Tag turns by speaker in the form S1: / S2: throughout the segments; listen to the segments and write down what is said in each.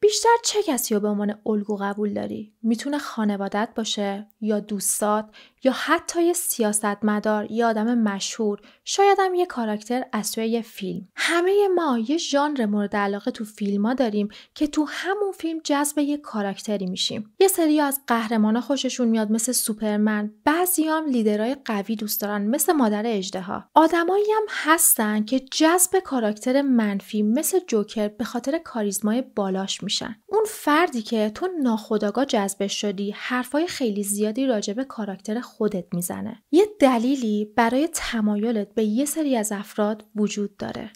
S1: بیشتر چه کسی رو به عنوان الگو قبول داری؟ میتونه خانوادت باشه یا دوستات یا حتی یه سیاستمدار یا آدم مشهور، شاید هم یه کاراکتر از توی یه فیلم. همه ما یه ژانر مورد علاقه تو فیلم‌ها داریم که تو همون فیلم جذب یه کاراکتری میشیم. یه سری از قهرمانا خوششون میاد مثل سوپرمن، بعضیام لیدرای قوی دوست دارن مثل مادر اژدها. آدمایی هم هستن که جذب کاراکتر منفی مثل جوکر به خاطر کاریزمای بالاش میشن. اون فردی که تو ناخودآگاه جذبش شدی، حرفای خیلی زیادی راجع به کاراکتر خودت میزنه. یه دلیلی برای تمایلت به یه سری از افراد وجود داره.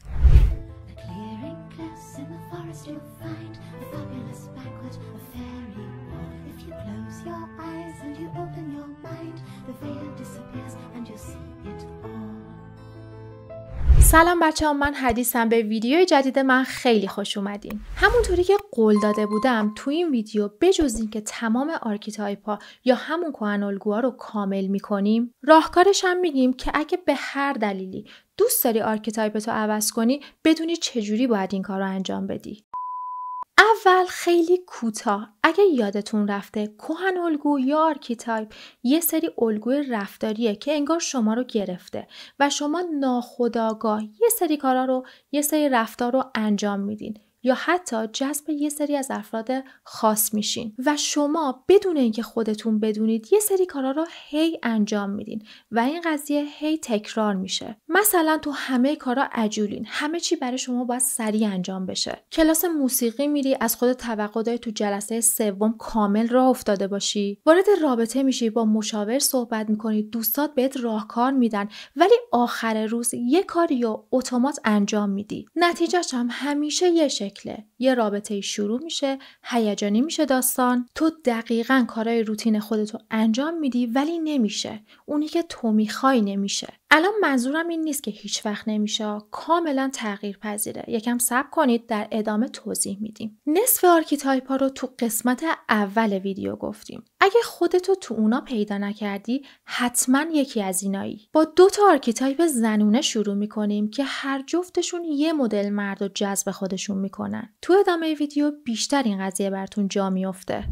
S1: سلام بچه‌ها، من حدیثم. به ویدیو جدید من خیلی خوش اومدین. همونطوری که قول داده بودم تو این ویدیو بجز این که تمام آرکیتایپ‌ها یا همون کهن الگوها رو کامل می‌کنیم، راهکارش هم میگیم که اگه به هر دلیلی دوست داری آرکیتایپتو عوض کنی، بدونی چجوری باید این کار رو انجام بدی. اول خیلی کوتاه، اگه یادتون رفته کهن الگو یا آرکیتایپ یه سری الگوی رفتاریه که انگار شما رو گرفته و شما ناخودآگاه یه سری رفتار رو انجام میدین یا حتی جذب یه سری از افراد خاص میشین و شما بدون اینکه خودتون بدونید یه سری کارا رو هی انجام میدین و این قضیه هی تکرار میشه. مثلا تو همه کارا عجولین، همه چی برای شما باید سریع انجام بشه. کلاس موسیقی میری، از خودت توقع داری تو جلسه سوم کامل راه افتاده باشی. وارد رابطه میشی، با مشاور صحبت میکنی، دوستات بهت راهکار میدن، ولی آخر روز یه کاری رو اتومات انجام میدی. نتیجهش هم همیشه یه رابطه شروع میشه، هیجانی میشه داستان، تو دقیقاً کارهای روتین خودتو انجام میدی ولی نمیشه. اونی که تو میخوای نمیشه. الان منظورم این نیست که هیچ وقت نمیشه، کاملا تغییر پذیره. یکم صبر کنید، در ادامه توضیح میدیم. نصف آرکیتایپ‌ها رو تو قسمت اول ویدیو گفتیم. اگه خودتو تو اونا پیدا نکردی، حتما یکی از اینایی. با 2 آرکیتایپ زنونه شروع میکنیم که هر جفتشون یه مدل مرد رو جذب خودشون میکنن. تو ادامه ویدیو بیشتر این قضیه براتون جا میفته.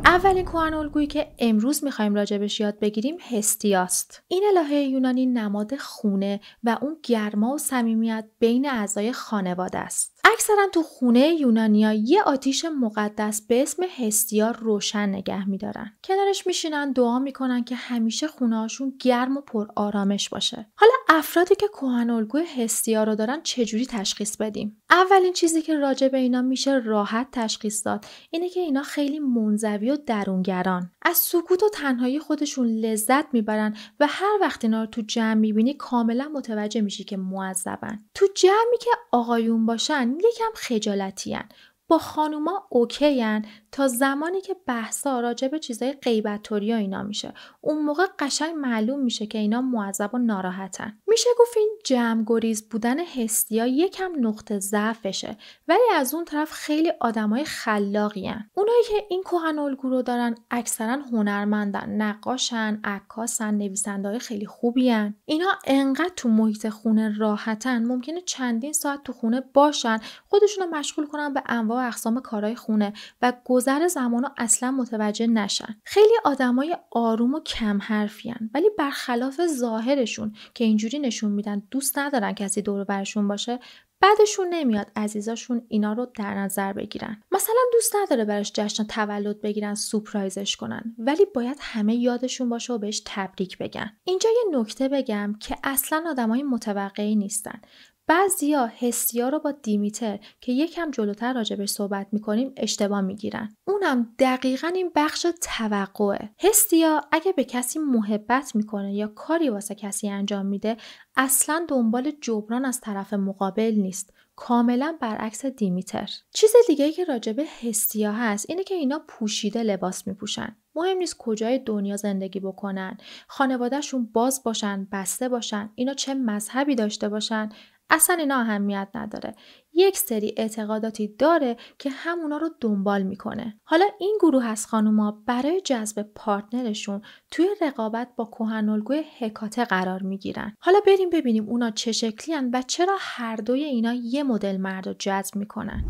S1: اولین کهن الگویی که امروز میخوایم راجبش یاد بگیریم هستیاست. این الهه یونانی نماد خونه و اون گرما و صمیمیت بین اعضای خانواده است. اکثرا تو خونه یونانیا یه آتیش مقدس به اسم هستیا روشن نگه میدارن. کنارش میشینن، دعا میکنن که همیشه خونه‌هاشون گرم و پر آرامش باشه. حالا افرادی که کهن الگوی هستیا رو دارن چجوری تشخیص بدیم؟ اولین چیزی که راجع به اینا میشه راحت تشخیص داد اینه که اینا خیلی منزوی و درونگران، از سکوت و تنهایی خودشون لذت میبرن و هر وقت اینا رو تو جمع میبینی کاملا متوجه میشی که معذبن. تو جمعی که آقایون باشن یکم خجالتی‌ان، با خانوما اوکی‌ان تا زمانی که بحثا راجع به چیزای غیبت‌طوری و اینا میشه. اون موقع قشنگ معلوم میشه که اینا معذب و ناراحتن. میشه گفت این جمع گریز بودن هستیا یکم نقطه ضعفشه، ولی از اون طرف خیلی آدمای خلاقین. اونایی که این کهن الگو رو دارن اکثرا هنرمندن، نقاشن، عکاسن، نویسنده‌های خیلی خوبین. اینا انقدر تو محیط خونه راحتن، ممکنه چندین ساعت تو خونه باشن، خودشون رو مشغول کنن به انواع و اقسام کارهای خونه و گذر زمانو اصلا متوجه نشن. خیلی آدمای آروم و کم حرفین، ولی برخلاف ظاهرشون که اینجوری نشون میدن دوست ندارن کسی دور و برشون باشه، بعدشون نمیاد عزیزاشون اینا رو در نظر بگیرن. مثلا دوست نداره براش جشن تولد بگیرن، سورپرایزش کنن، ولی باید همه یادشون باشه و بهش تبریک بگن. اینجا یه نکته بگم که اصلا آدمای متوقعی نیستن. بعضیا هستیا رو با دیمیتر که یکم جلوتر راجبش صحبت میکنیم اشتباه میگیرن. اونم دقیقاً این بخش توقعه. هستیا اگه به کسی محبت میکنه یا کاری واسه کسی انجام میده، اصلاً دنبال جبران از طرف مقابل نیست. کاملا برعکس دیمیتر. چیز دیگه‌ای که راجب هستیا هست اینه که اینا پوشیده لباس میپوشن. مهم نیست کجای دنیا زندگی بکنن، خانواده‌شون باز باشن، بسته باشن، اینا چه مذهبی داشته باشن، اصلا اینا اهمیت نداره. یک سری اعتقاداتی داره که همونا رو دنبال میکنه. حالا این گروه از خانوما برای جذب پارتنرشون توی رقابت با کهن‌الگوی هکاته قرار میگیرن. حالا بریم ببینیم اونا چه شکلی هن و چرا هر دوی اینا یه مدل مرد رو جذب میکنن.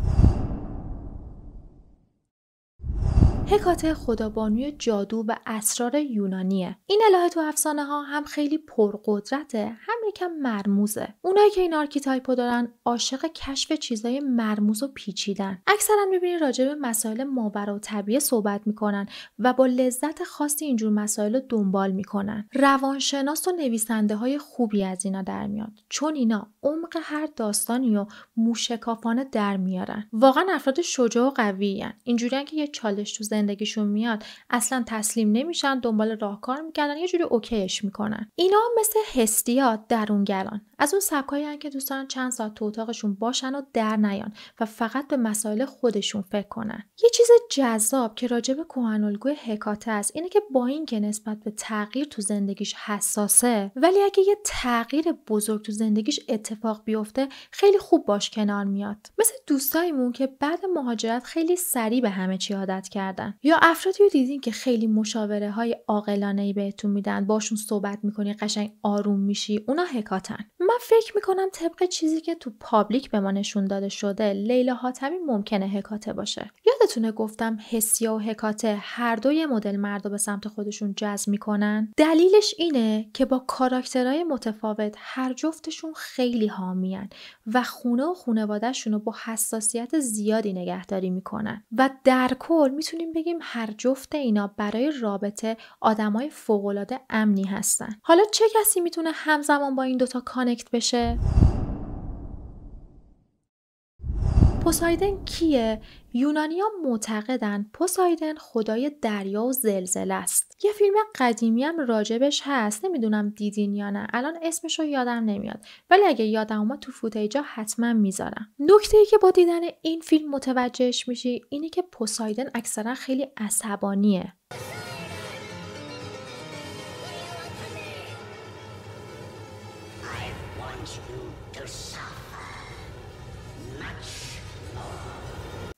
S1: هکاته خدابانوی جادو و اسرار یونانیه. این الهه تو افسانه ها هم خیلی پرقدرته، هم یکم مرموزه. اونایی که این آرکیتایپو دارن عاشق کشف چیزای مرموز و پیچیدن. اکثرا میبینی راجع به مسائل ماورالطبیعه صحبت میکنن و با لذت خاصی اینجور مسائل رو دنبال میکنن. روانشناس و نویسنده های خوبی از اینا در میاد، چون اینا عمق هر داستانی رو موشکافانه در میارن. واقعا افراد شجاع و قویین. اینجوریان که یه چالش تو زندگیشون میاد اصلا تسلیم نمیشن، دنبال راهکار میکنن، یه جوری اوکیش میکنن. اینا مثل هستیات درونگران، از اون سبکایی که دوستان چند ساعت تو اتاقشون باشن و در نیان و فقط به مسائل خودشون فکر کنن. یه چیز جذاب که راجع به کهن‌الگوی هکاته است اینه که با اینکه نسبت به تغییر تو زندگیش حساسه، ولی اگه یه تغییر بزرگ تو زندگیش اتفاق بیفته خیلی خوب باش کنار میاد. مثل دوستایمون که بعد مهاجرت خیلی سریع به همه چی عادت کردن، یا افرادی رو دیدین که خیلی مشاوره های عاقلانه‌ای بهتون میدن، باشون صحبت میکنی قشنگ آروم میشی. اونا هکاتن. من فکر میکنم طبق چیزی که تو پابلیک به ما نشون داده شده لیلا حاتمی ممکنه هکاته باشه. یادتونه گفتم هستیا و هکاته هر دوی مدل مردو به سمت خودشون جذب میکنن؟ دلیلش اینه که با کاراکترهای متفاوت هر جفتشون خیلی حامیان و خونه و خانواده‌شون رو با حساسیت زیادی نگهداری میکنن و در کل میتونیم بگیم هر جفت اینا برای رابطه آدمای فوق‌العاده امنی هستن. حالا چه کسی میتونه همزمان با این دوتا کانکت بشه؟ پوسایدن کیه؟ یونانی‌ها معتقدن پوسایدن خدای دریا و زلزله است. یه فیلم قدیمی هم راجبش هست، نمیدونم دیدین یا نه، الان اسمش رو یادم نمیاد، ولی اگه یادم اومد تو فوتیجا حتما میذارم. نکته‌ای که با دیدن این فیلم متوجهش میشی اینه که پوسایدن اکثرا خیلی عصبانیه.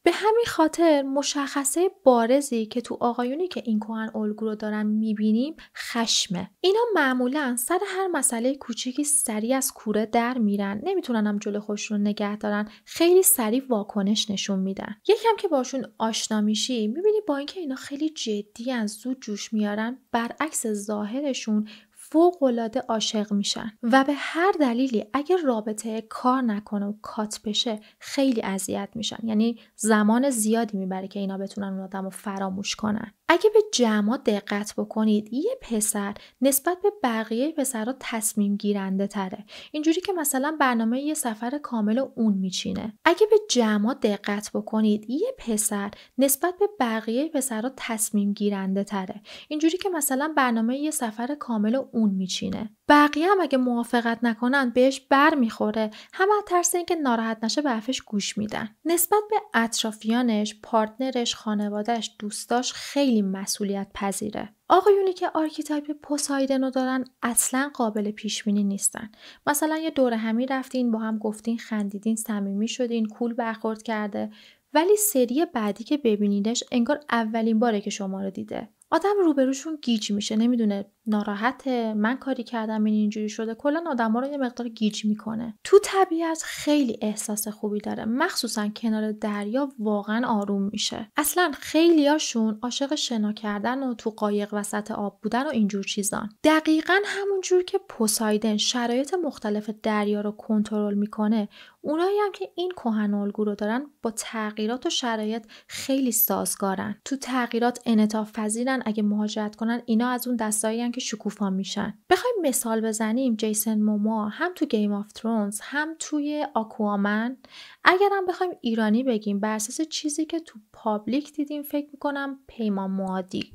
S1: به همین خاطر مشخصه بارزی که تو آقایونی که این کهن‌الگو رو دارن میبینیم خشمه. اینا معمولاً سر هر مسئله کوچیکی سریع از کوره در میرن، نمیتونن هم جلو خودشون نگه دارن، خیلی سریع واکنش نشون میدن. یکم که باشون آشنا میشی میبینی با اینکه اینا خیلی جدی از زود جوش میارن، برعکس ظاهرشون فوق‌العاده عاشق میشن و به هر دلیلی اگه رابطه کار نکنه و کات بشه خیلی اذیت میشن. یعنی زمان زیادی میبره که اینا بتونن اون آدمو فراموش کنن. اگه به جمع دقت بکنید یه پسر نسبت به بقیه پسرها تصمیم گیرنده تره، اینجوری که مثلا برنامه یه سفر کامل اون میچینه. اگه به جمع دقت بکنید یه پسر نسبت به بقیه پسرها تصمیم گیرنده تره، اینجوری که مثلا برنامه یه سفر کامل اون میچینه. بقیه هم اگه موافقت نکنن بهش بر میخوره، همه ترس این که ناراحت نشه به حرفش گوش میدن. نسبت به اطرافیانش، پارتنرش، خانوادهش، دوستاش خیلی مسئولیت پذیره. آقایونی که آرکیتایپ پوسایدن رو دارن اصلا قابل پیش بینی نیستن. مثلا یه دوره همی رفتین، با هم گفتین، خندیدین، صمیمی شدین، کول برخورد کرده، ولی سری بعدی که ببینیدش انگار اولین باره که شما رو دیده. آدم روبروشون گیج میشه، نمیدونه ناراحته، من کاری کردم این اینجوری شده، کلا آدما رو یه مقدار گیج میکنه. تو طبیعت خیلی احساس خوبی داره، مخصوصا کنار دریا واقعا آروم میشه. اصلا خیلیاشون عاشق شنا کردن و تو قایق وسط آب بودن و اینجور چیزان. دقیقاً همون جور که پوسایدن شرایط مختلف دریا رو کنترل میکنه، اونایی هم که این کهن‌الگو رو دارن با تغییرات و شرایط خیلی سازگارن. تو تغییرات انعطاف پذیرن، اگه مهاجرت کنن اینا از اون دستایین که شکوفا میشن. بخوایم مثال بزنیم، جیسن موموا هم تو گیم آف ترونز هم توی آکوامن. اگرم بخوایم ایرانی بگیم بر اساس چیزی که تو پابلیک دیدیم فکر میکنم پیمان معادی.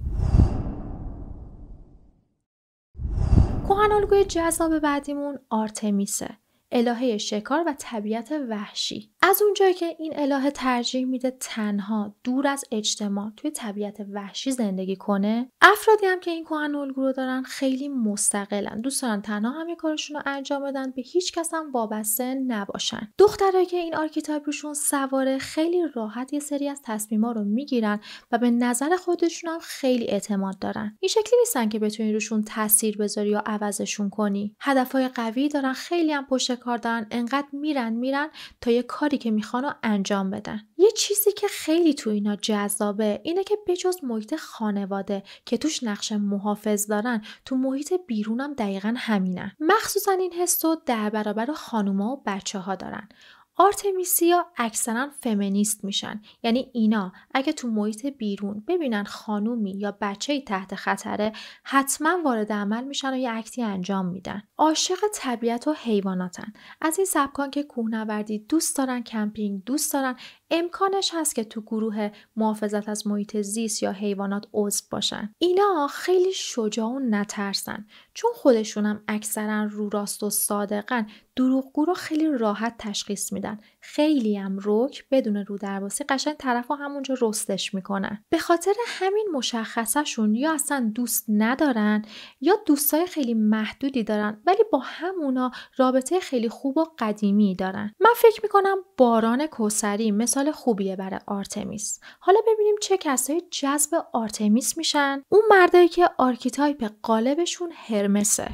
S1: کهن‌الگوی جذاب بعدیمون آرتمیسه. الهه شکار و طبیعت وحشی. از اونجایی که این الهه ترجیح میده تنها دور از اجتماع توی طبیعت وحشی زندگی کنه، افرادی هم که این کهن الگو رو دارن خیلی مستقلن، دوست دارن تنها همه کارشون رو انجام بدن، به هیچ کس هم وابسته نباشن. دخترایی که این آرکیتایپ روشون سواره خیلی راحت یه سری از تصمیما رو میگیرن و به نظر خودشون هم خیلی اعتماد دارن. این شکلی نیستن که بتونی روشون تاثیر بذاری یا عوضشون کنی. هدفهای قوی دارن، خیلی هم پشت کار دارن، انقدر میرن تا یه کاری که میخوان رو انجام بدن. یه چیزی که خیلی تو اینا جذابه اینه که بجز محیط خانواده که توش نقش محافظ دارن، تو محیط بیرونم دقیقاً همینن. مخصوصا این حسو در برابر خانوما و بچه‌ها دارن. آرتمیسیا اکثرا فمینیست میشن، یعنی اینا اگه تو محیط بیرون ببینن خانومی یا بچه‌ای تحت خطره، حتما وارد عمل میشن و یه اکتی انجام میدن. عاشق طبیعت و حیواناتن. از این سبکان که کوهنوردی دوست دارن، کمپینگ دوست دارن، امکانش هست که تو گروه محافظت از محیط زیست یا حیوانات عضو باشن. اینا خیلی شجاع و نترسن، چون خودشونم اکثرا رو راست و صادقن، دروغگو رو خیلی راحت تشخیص میدن. خیلی هم رک بدون رو درباسی قشنگ طرفو همونجا رستش میکنن. به خاطر همین مشخصشون یا اصلا دوست ندارن یا دوستای خیلی محدودی دارن، ولی با همونا رابطه خیلی خوب و قدیمی دارن. من فکر میکنم باران کوثری مثال خوبیه برای آرتمیس. حالا ببینیم چه کسایی جذب آرتمیس میشن. اون مردایی که آرکیتایپ غالبشون هرمسه.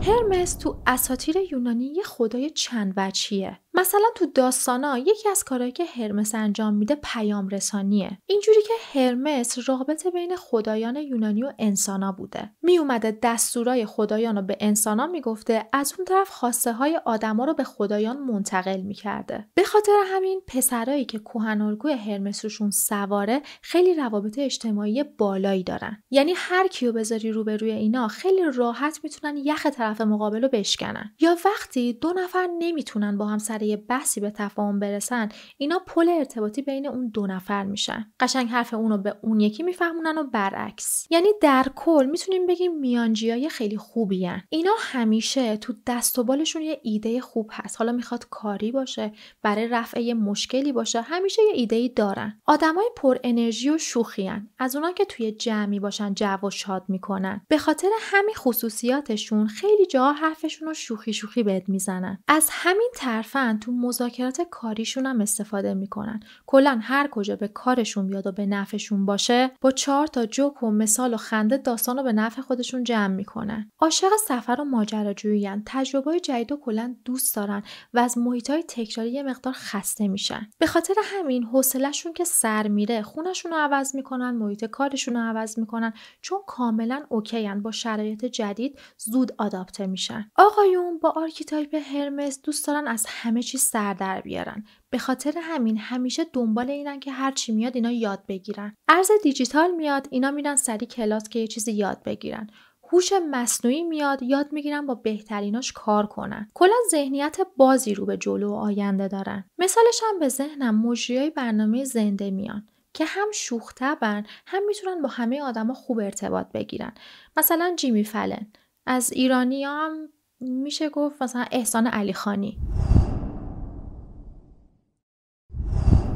S1: هرمس تو اساطیر یونانی یه خدای چند وجهیه. مثلا تو داستانا یکی از کارهایی که هرمس انجام میده پیام رسانیه. اینجوری که هرمس رابطه بین خدایان یونانی و انسانا بوده. می اومده دستورای خدایان رو به انسانا میگفته، از اون طرف خواسته های آدما رو به خدایان منتقل میکرده. به خاطر همین پسرایی که کهن الگوی هرمس روشون سواره خیلی روابط اجتماعی بالایی دارن. یعنی هر کیو بذاری روبروی اینا خیلی راحت میتونن یخ طرف مقابل رو بشکنن. یا وقتی دو نفر نمیتونن با هم سر یه بحثی به تفاهم برسن، اینا پل ارتباطی بین اون دو نفر میشن. قشنگ حرف اونو به اون یکی میفهمونن و برعکس. یعنی در کل میتونیم بگیم میانجیای خیلی خوبی هن. اینا همیشه تو دست و بالشون یه ایده خوب هست. حالا میخواد کاری باشه، برای رفع یه مشکلی باشه، همیشه یه ایده‌ای دارن. آدمای پر انرژی و شوخی هن. از اونا که توی جمعی باشن جو شاد میکنن. به خاطر همین خصوصیاتشون خیلی جاها حرفشون رو شوخی بهت میزنن. از همین طرفن تو مذاکرات کاریشون هم استفاده میکنن. کلا هر کجا به کارشون بیاد و به نفعشون باشه، با 4 تا جوک و مثال و خنده داستان رو به نفع خودشون جمع میکنن. عاشق سفر و ماجراجویی‌ان، تجربه‌های جدید و کلا دوست دارن و از محیطای تکراری یه مقدار خسته میشن. به خاطر همین حوصله‌شون که سر میره، خونه‌شون رو عوض میکنن، محیط کارشون رو عوض میکنن، چون کاملا اوکی‌ان با شرایط جدید، زود آداپته میشن. آقایون با آرکیتایپ هرمس دوست دارن از همه چیز سر در بیارن. به خاطر همین همیشه دنبال اینن که هر چی میاد اینا یاد بگیرن. ارز دیجیتال میاد، اینا میرن سری کلاس که یه چیزی یاد بگیرن. هوش مصنوعی میاد، یاد میگیرن با بهتریناش کار کنن. کلا ذهنیت بازی رو به جلو و آینده دارن. مثالش هم به ذهنم مجریای برنامه زنده میان که هم شوخ طبعن، هم میتونن با همه آدما خوب ارتباط بگیرن. مثلا جیمی فلن. از ایرانی هم میشه گفت مثلا احسان علیخانی.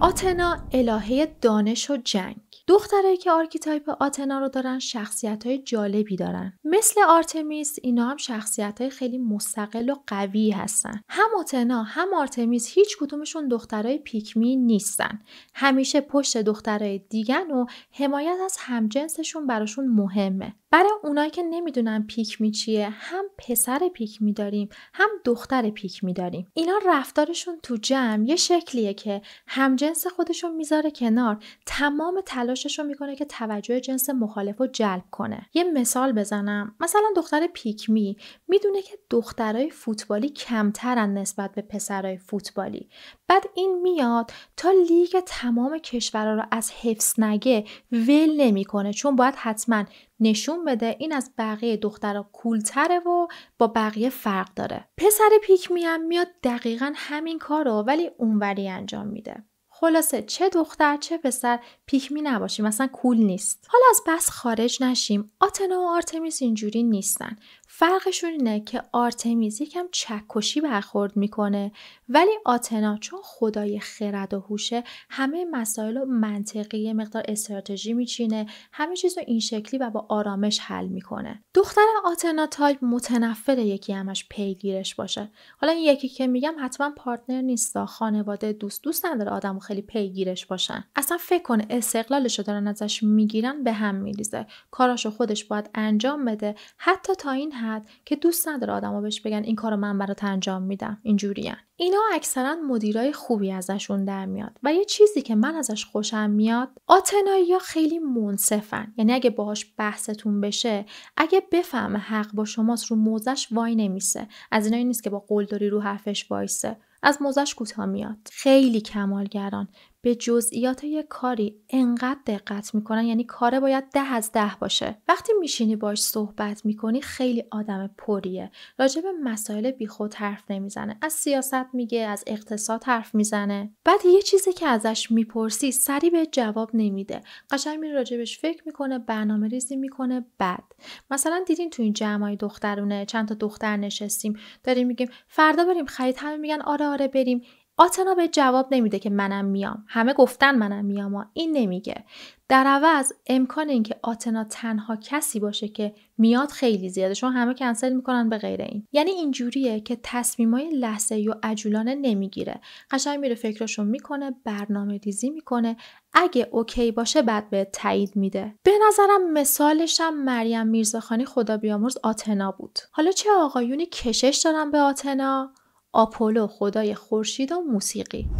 S1: آتنا الهه دانش و جنگ. دخترایی که آرکیتایپ آتنا رو دارن شخصیت‌های جالبی دارن. مثل آرتمیس اینا هم شخصیت‌های خیلی مستقل و قوی هستن. هم آتنا هم آرتمیس هیچ کدومشون دخترای پیکمی نیستن. همیشه پشت دخترای دیگن و حمایت از همجنسشون براشون مهمه. برای اونایی که نمیدونن پیکمی چیه، هم پسر پیکمی داریم هم دختر پیکمی داریم. اینا رفتارشون تو جمع یه شکلیه که همجنس خودشون میذاره کنار، تمام تلاششو میکنه که توجه جنس مخالف رو جلب کنه. یه مثال بزنم، مثلا دختر پیکمی میدونه که دخترای فوتبالی کمترن نسبت به پسرای فوتبالی. بعد این میاد تا لیگ تمام کشورها رو از حفظ نگه ول نمیکنه، چون باید حتما نشون بده این از بقیه دخترها کولتره و با بقیه فرق داره. پسر پیکمی هم میاد دقیقاً همین کارو ولی اونوری انجام میده. خلاصه چه دختر چه پسر پیکمی نباشیم، مثلا کول نیست. حالا از بس خارج نشیم، آتنا و آرتمیس اینجوری نیستن. فرقشون اینه که آرتمیز یکم چکشی برخورد میکنه، ولی آتنا چون خدای خرد و هوشه همه مسائل رو منطقی مقدار استراتژی میچینه، همه چیز رو این شکلی و با آرامش حل میکنه. دختر آتنا تایپ متنفر یکی همش پیگیرش باشه. حالا این یکی که میگم حتما پارتنر نیستا، خانواده، دوست نداره آدمو خیلی پیگیرش باشن. اصلا فکر کنه استقلالشو دارن ازش میگیرن به هم میریزه. کاراشو خودش باید انجام بده، حتی تا این حد که دوست نداره آدمو بهش بگن این کارو من برات انجام میدم. اینجورین. اینا اکثرا مدیرای خوبی ازشون در میاد و یه چیزی که من ازش خوشم میاد، آتنایی‌ها خیلی منصفن. یعنی اگه باهاش بحثتون بشه، اگه بفهمه حق با شماست رو موزش وای نمیسه. از اینایی نیست که با قلدری رو حرفش وایسه، از موزش کوتاه میاد. خیلی کمالگران، به جزئیات یک کاری انقدر دقت میکنن، یعنی کاره باید 10 از 10 باشه. وقتی میشینی باش صحبت میکنی خیلی آدم پریه، راجع به مسائل بیخود حرف نمیزنه، از سیاست میگه، از اقتصاد حرف میزنه. بعد یه چیزی که ازش میپرسی سریع به جواب نمیده، قشنگ میره راجبش فکر میکنه، برنامه ریزی میکنه. بعد مثلا دیدین تو این جمعای دخترونه چند تا دختر نشستیم داریم میگیم فردا بریم خرید، همه میگن آره بریم. آتنا به جواب نمیده که منم میام. همه گفتن منم میام، این نمیگه. در عوض امکان اینکه آتنا تنها کسی باشه که میاد خیلی زیاده، چون همه کنسل میکنن به غیر این. یعنی اینجوریه که تصمیمای لحظه‌ای و عجولانه نمیگیره. قشنگ میره فکرشو میکنه، برنامه ریزی میکنه، اگه اوکی باشه بعد به تایید میده. به نظرم مثالش هم مریم میرزاخانی خدا بیامرز آتنا بود. حالا چه آقایونی کشش دارن به آتنا؟ آپولو خدای خورشید و موسیقی.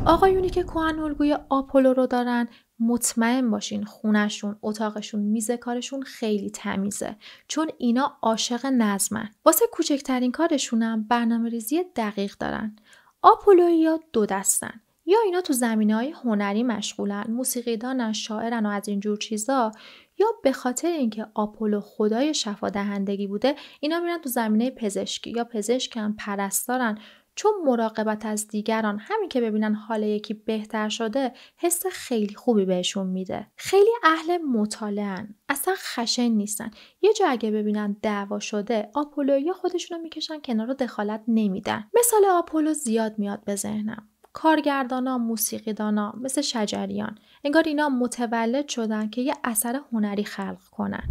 S1: آقایونی که کهن الگوی آپولو رو دارن مطمئن باشین خونشون، اتاقشون، میز کارشون خیلی تمیزه، چون اینا عاشق نظمن. واسه کوچکترین کارشونم برنامه‌ریزی دقیق دارن. آپولویی‌ها 2 دستن، یا اینا تو زمینه‌های هنری مشغولن، موسیقیدانن، شاعرن و از اینجور چیزا، یا به خاطر اینکه آپولو خدای شفا دهندگی بوده اینا میرن تو زمینه پزشکی، یا پزشکن، پرستارن، چون مراقبت از دیگران، همین که ببینن حال یکی بهتر شده حس خیلی خوبی بهشون میده. خیلی اهل مطالعه‌ان، اصلا خشن نیستن. یه جا اگه ببینن دعوا شده آپولویا خودشونو میکشن کنار و دخالت نمیدن. مثال آپولو زیاد میاد به ذهنم. کارگردانا، موسیقیدانا مثل شجریان، انگار اینا متولد شدن که یه اثر هنری خلق کنن.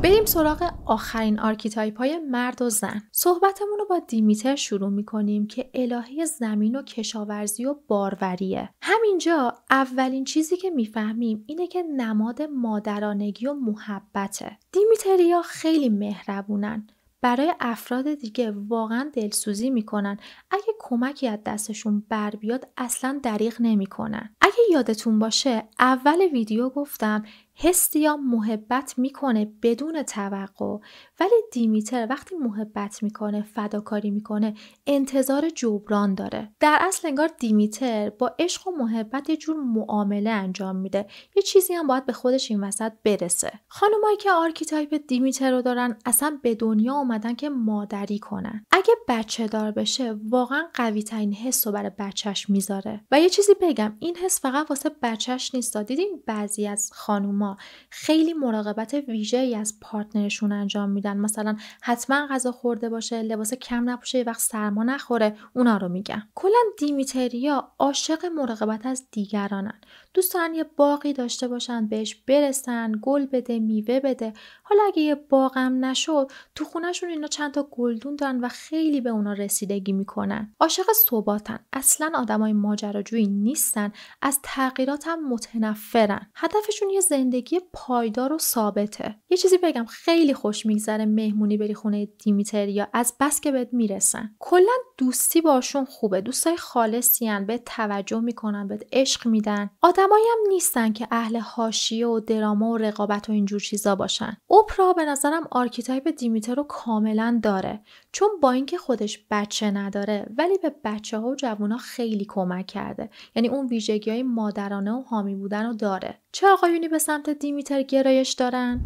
S1: بریم سراغ آخرین آرکیتایپ های مرد و زن. صحبتمون رو با دیمیتر شروع میکنیم که الهه زمین و کشاورزی و باروریه. همینجا اولین چیزی که میفهمیم اینه که نماد مادرانگی و محبته. دیمیتریا خیلی مهربونن، برای افراد دیگه واقعا دلسوزی میکنن. اگه کمکی از دستشون بر بیاد اصلا دریغ نمیکنن. اگه یادتون باشه اول ویدیو گفتم هستیا محبت میکنه بدون توقع، ولی دیمیتر وقتی محبت میکنه، فداکاری میکنه، انتظار جبران داره. در اصل انگار دیمیتر با عشق و محبت یه جور معامله انجام میده، یه چیزی هم باید به خودش این وسط برسه. خانمایی که آرکیتایپ دیمیتر رو دارن اصلا به دنیا اومدن که مادری کنن. اگه بچه دار بشه واقعا قوی ترین حس رو برای بچهش میذاره. و یه چیزی بگم، این حس فقط واسه بچهش نیست. دیدین بعضی از خانوما خیلی مراقبت ویژه‌ای از پارتنرشون انجام میدن، مثلا حتما غذا خورده باشه، لباس کم نپوشه، یه وقت سرما نخوره، اونا رو میگم. کلا دیمیتریا عاشق مراقبت از دیگرانن. دوست دارن یه باغی داشته باشن، بهش برسن، گل بده، میوه بده. حالا اگه یه باغم نشد، تو خونه‌شون اینا چند تا گلدون دارن و خیلی به اونا رسیدگی میکنن. عاشق ثباتن، اصلا آدمای ماجراجویی نیستن، از تغییرات هم متنفرن. هدفشون یه زندگی پایدار و ثابته. یه چیزی بگم، خیلی خوش میگذره مهمونی بری خونه دیمیتریا، از بس که بهت میرسن. کلا دوستی باشون خوبه، دوستای خالصی ان، بهت توجه میکنن، بهت عشق میدن. آدمایی هم نیستن که اهل حاشیه و دراما و رقابت و اینجور چیزا باشن. اوپرا به نظرم آرکیتایپ دیمیتر رو کاملا داره، چون با اینکه خودش بچه نداره ولی به بچه‌ها و جوونا خیلی کمک کرده. یعنی اون ویژگی‌های مادرانه و حامی بودن رو داره. چه آقایونی به سمت دیمیتر گرایش دارن؟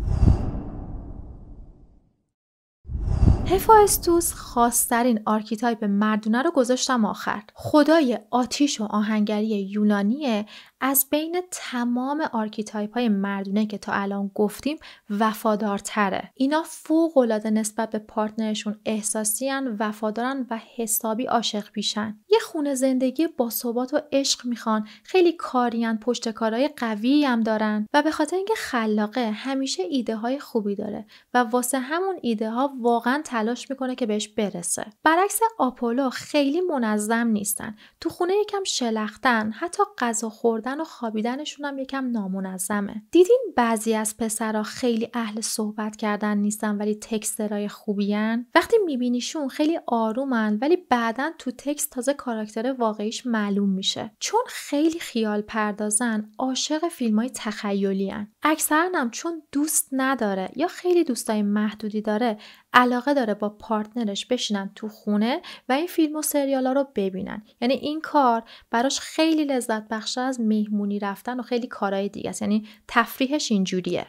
S1: هفایستوس خاص‌ترین آرکیتایپ مردونه رو گذاشتم آخر. خدای آتیش و آهنگری یونانیه، از بین تمام آرکیتایپ های مردونه که تا الان گفتیم وفادارتره. اینا فوق‌العاده نسبت به پارتنرشون احساسیان، وفادارن و حسابی عاشق پیشن. یه خونه زندگی با ثبات و عشق میخوان، خیلی کارین، پشت کارهای قوی هم دارن و به خاطر اینکه خلاقه همیشه ایده های خوبی داره و واسه همون ایده ها واقعا تلاش میکنه که بهش برسه. برعکس آپولو خیلی منظم نیستن. تو خونه یکم شلختن، حتی غذا خوردن و خوابیدنشون هم یکم نامنظمه. دیدین بعضی از پسرا خیلی اهل صحبت کردن نیستن ولی تکسترای خوبین؟ وقتی میبینیشون خیلی آرومن ولی بعدن تو تکست تازه کاراکتر واقعیش معلوم میشه. چون خیلی خیال پردازن، عاشق فیلمای تخیلی ان. اکثرا هم چون دوست نداره یا خیلی دوستای محدودی داره، علاقه داره با پارتنرش بشینن تو خونه و این فیلم و سریالا رو ببینن. یعنی این کار براش خیلی لذت بخشه از مهمونی رفتن و خیلی کارهای دیگه است. یعنی تفریحش اینجوریه.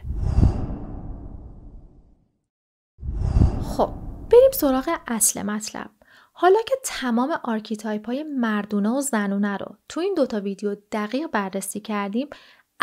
S1: خب بریم سراغ اصل مطلب. حالا که تمام آرکیتایپ های مردونه و زنونه رو تو این دوتا ویدیو دقیق بررسی کردیم،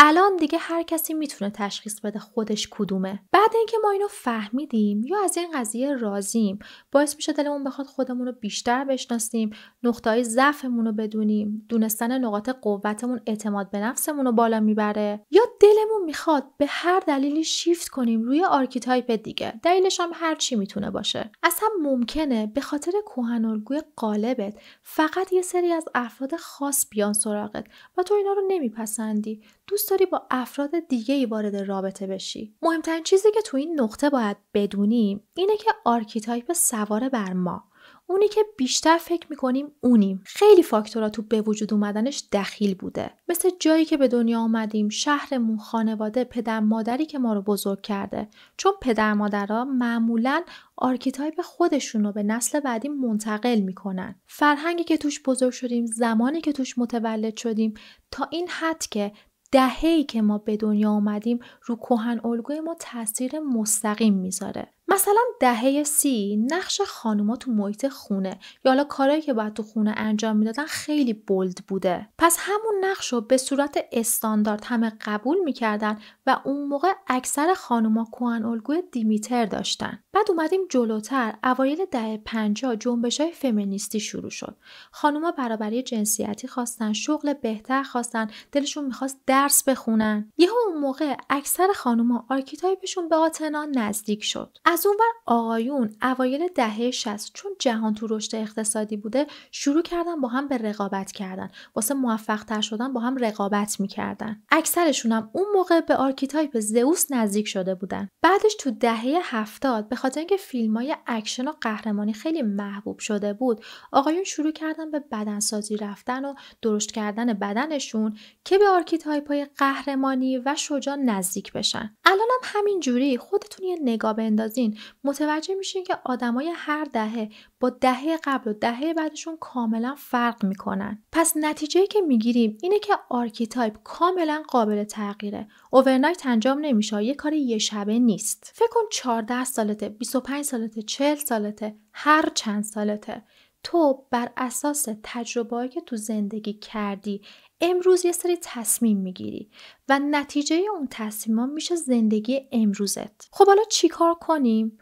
S1: الان دیگه هر کسی میتونه تشخیص بده خودش کدومه. بعد اینکه ما اینو فهمیدیم یا از این قضیه راضیم، باعث میشه دلمون بخواد خودمون رو بیشتر بشناسیم، نقطه‌های ضعفمون رو بدونیم، دونستن نقاط قوتمون اعتماد به نفسمون رو بالا میبره، یا دلمون میخواد به هر دلیلی شیفت کنیم روی آرکیتایپ دیگه. دلیلش هم هر چی میتونه باشه. اصلا ممکنه به خاطر کهن‌الگوی قالبت فقط یه سری از افراد خاص بیان سراغت و تو اینا رو نمیپسندی. دوست داری با افراد دیگه‌ای وارد رابطه بشی. مهمترین چیزی که تو این نقطه باید بدونیم اینه که آرکیتایپ سوار بر ما، اونی که بیشتر فکر میکنیم اونیم. خیلی فاکتورها تو به وجود اومدنش دخیل بوده، مثل جایی که به دنیا آمدیم، شهرمون، خانواده، پدر مادری که ما رو بزرگ کرده. چون پدر مادرها معمولاً آرکیتایپ خودشون رو به نسل بعدی منتقل میکنن. فرهنگی که توش بزرگ شدیم، زمانی که توش متولد شدیم، تا این حد که دهه‌ای که ما به دنیا آمدیم رو کهن‌الگوی ما تاثیر مستقیم میذاره. مثلا دهه 30 نقش خانوما تو محیط خونه یا حالا کارهایی که باید تو خونه انجام میدادن خیلی بولد بوده. پس همون نقش رو به صورت استاندارد همه قبول میکردن و اون موقع اکثر خانوما کهن‌الگوی دیمیتر داشتن. بعد اومدیم جلوتر، اوایل دهه 50 جنبش‌های فمینیستی شروع شد. خانوما برابری جنسیتی خواستن، شغل بهتر خواستن، دلشون میخواست درس بخونن. یهو اون موقع اکثر خانوما آرکیتایپشون به آتنا نزدیک شد. از اونور آقایون اوایل دهه 60 چون جهان تو رشد اقتصادی بوده، شروع کردن با هم به رقابت کردن. واسه موفق تر شدن با هم رقابت میکردن. اکثرشون هم اون موقع به آرکیتایپ زئوس نزدیک شده بودن. بعدش تو دهه 70 به خاطر اینکه فیلمای اکشن و قهرمانی خیلی محبوب شده بود، آقایون شروع کردن به بدنسازی رفتن و درشت کردن بدنشون که به آرکیتایپ‌های قهرمانی و شجاع نزدیک بشن. الانم همین جوری خودتون یه نگاه بندازین، متوجه میشین که آدمای هر دهه با دهه قبل و دهه بعدشون کاملا فرق میکنن. پس نتیجه‌ای که میگیریم اینه که آرکیتایپ کاملا قابل تغییره. اوورنایت انجام نمیشه، یه کار یه شبه نیست. فکر کن 14 سالته، 25 سالته، 40 سالته، هر چند سالته، تو بر اساس تجربه‌ای که تو زندگی کردی امروز یه سری تصمیم میگیری و نتیجه اون تصمیم‌ها میشه زندگی امروزت. خب حالا چی کار کنیم؟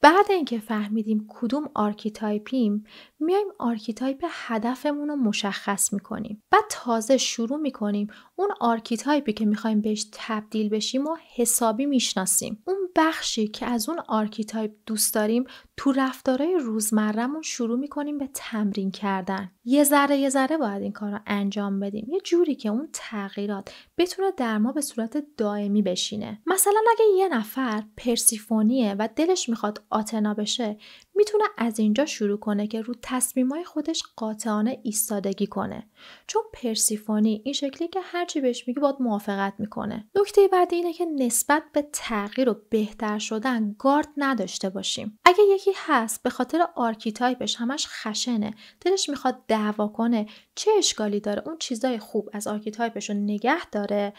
S1: بعد اینکه فهمیدیم کدوم آرکیتایپیم، میایم آرکیتایپ هدفمون رو مشخص میکنیم. بعد تازه شروع میکنیم اون آرکیتایپی که میخوایم بهش تبدیل بشیم و حسابی میشناسیم. اون بخشی که از اون آرکیتایپ دوست داریم تو رفتارهای روزمره‌مون شروع میکنیم به تمرین کردن. یه ذره باید این کار رو انجام بدیم، یه جوری که اون تغییرات بتونه در ما به صورت دائمی بشینه. مثلا اگه یه نفر پرسیفونیه و دلش میخواد آتنا بشه، میتونه از اینجا شروع کنه که رو تصمیمای خودش قاطعانه ایستادگی کنه. چون پرسیفونی این شکلی که هرچی بهش میگی باید موافقت میکنه. نکته بعدی اینه که نسبت به تغییر و بهتر شدن گارد نداشته باشیم. اگه یکی هست به خاطر آرکیتایپش همش خشنه، دلش میخواد دعوا کنه، چه اشکالی داره اون چیزای خوب از آرکیتایپش رو نگه داره،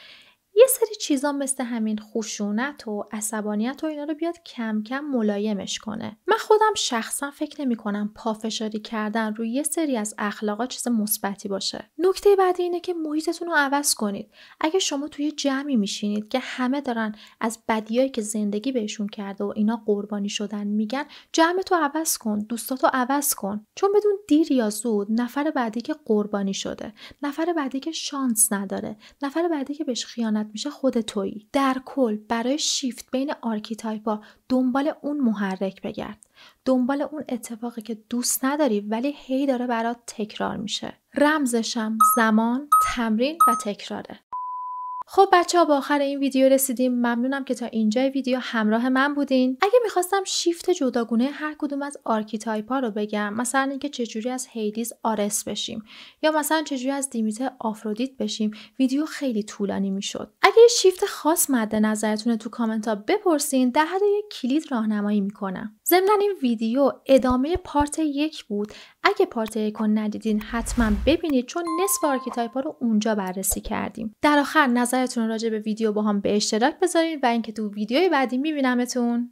S1: یه سری چیزا مثل همین خشونت و عصبانیت و اینا رو بیاد کم کم ملایمش کنه. من خودم شخصا فکر نمی‌کنم پافشاری کردن روی یه سری از اخلاقا چیز مثبتی باشه. نکته بعدی اینه که محیطتون رو عوض کنید. اگه شما توی جمعی میشینید که همه دارن از بدیایی که زندگی بهشون کرده و اینا قربانی شدن میگن، جمعتو عوض کن، دوستاتو عوض کن. چون بدون دیر یا زود نفر بعدی که قربانی شده، نفر بعدی که شانس نداره، نفر بعدی که بهش خیانت میشه خود تویی. در کل برای شیفت بین آرکیتایپا دنبال اون محرک بگرد. دنبال اون اتفاقی که دوست نداری ولی هی داره برات تکرار میشه. رمزشم زمان، تمرین و تکراره. خب بچه‌ها به آخر این ویدیو رسیدیم. ممنونم که تا اینجای ویدیو همراه من بودین. اگه میخواستم شیفت جداگونه هر کدوم از آرکیتایپ‌ها رو بگم، مثلا اینکه چجوری از هیدیز آرس بشیم یا مثلا چجوری از دیمیتر آفرودیت بشیم، ویدیو خیلی طولانی میشد. اگه یه شیفت خاص مد نظرتونه تو کامنت‌ها بپرسین، در حد یک کلید راهنمایی میکنم. ضمن این ویدیو ادامه پارت 1 بود. اگه پارت 1 رو ندیدین حتما ببینید چون نصف آرکیتایپ‌ها رو اونجا بررسی کردیم. در آخر نظرتون راجع به ویدیو با هم به اشتراک بذارین و اینکه تو ویدیوی بعدی میبینمتون.